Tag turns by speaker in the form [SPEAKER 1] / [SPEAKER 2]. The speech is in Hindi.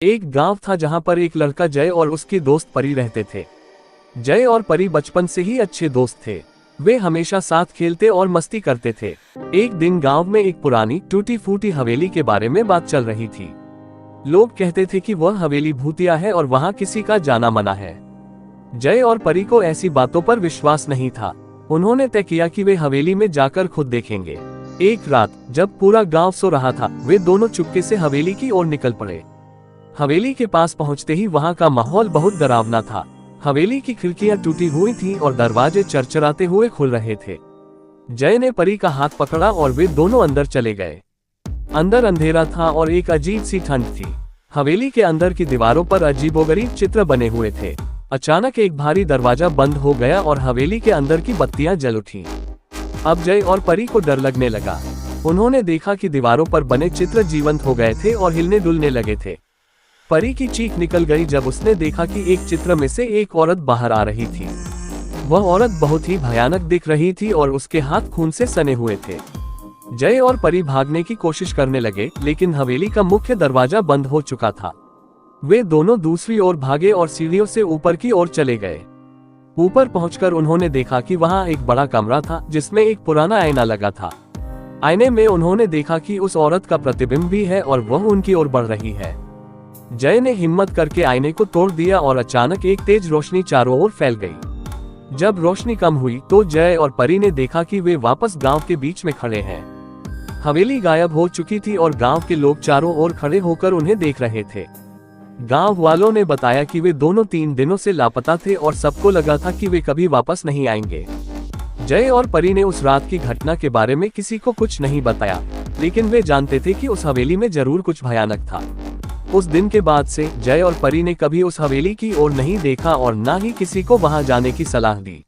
[SPEAKER 1] एक गांव था जहां पर एक लड़का जय और उसके दोस्त परी रहते थे। जय और परी बचपन से ही अच्छे दोस्त थे। वे हमेशा साथ खेलते और मस्ती करते थे। एक दिन गांव में एक पुरानी टूटी फूटी हवेली के बारे में बात चल रही थी। लोग कहते थे कि वह हवेली भूतिया है और वहां किसी का जाना मना है। जय और परी को ऐसी बातों पर विश्वास नहीं था। उन्होंने तय किया कि वे हवेली में जाकर खुद देखेंगे। एक रात जब पूरा गांव सो रहा था, वे दोनों चुपके से हवेली की ओर निकल पड़े। हवेली के पास पहुंचते ही वहां का माहौल बहुत डरावना था। हवेली की खिड़कियां टूटी हुई थीं और दरवाजे चरचराते हुए खुल रहे थे। जय ने परी का हाथ पकड़ा और वे दोनों अंदर चले गए। अंदर अंधेरा था और एक अजीब सी ठंड थी। हवेली के अंदर की दीवारों पर अजीबोगरीब चित्र बने हुए थे। अचानक एक भारी दरवाजा बंद हो गया और हवेली के अंदर की बत्तियां जल उठी। अब जय और परी को डर लगने लगा। उन्होंने देखा कि दीवारों पर बने चित्र जीवंत हो गए थे और हिलने डुलने लगे थे। परी की चीख निकल गई जब उसने देखा कि एक चित्र में से एक औरत बाहर आ रही थी। वह औरत बहुत ही भयानक दिख रही थी और उसके हाथ खून से सने हुए थे। जय और परी भागने की कोशिश करने लगे, लेकिन हवेली का मुख्य दरवाजा बंद हो चुका था। वे दोनों दूसरी ओर भागे और सीढ़ियों से ऊपर की ओर चले गए। ऊपर पहुंचकर उन्होंने देखा कि वहां एक बड़ा कमरा था जिसमें एक पुराना आईना लगा था। आईने में उन्होंने देखा कि उस औरत का प्रतिबिंब भी है और वह उनकी ओर बढ़ रही है। जय ने हिम्मत करके आईने को तोड़ दिया और अचानक एक तेज रोशनी चारों ओर फैल गई। जब रोशनी कम हुई तो जय और परी ने देखा कि वे वापस गांव के बीच में खड़े हैं। हवेली गायब हो चुकी थी और गांव के लोग चारों ओर खड़े होकर उन्हें देख रहे थे। गांव वालों ने बताया कि वे दोनों 3 दिनों से लापता थे और सबको लगा था कि वे कभी वापस नहीं आएंगे। जय और परी ने उस रात की घटना के बारे में किसी को कुछ नहीं बताया, लेकिन वे जानते थे कि उस हवेली में जरूर कुछ भयानक था। उस दिन के बाद से जय और परी ने कभी उस हवेली की ओर नहीं देखा और न ही किसी को वहां जाने की सलाह दी।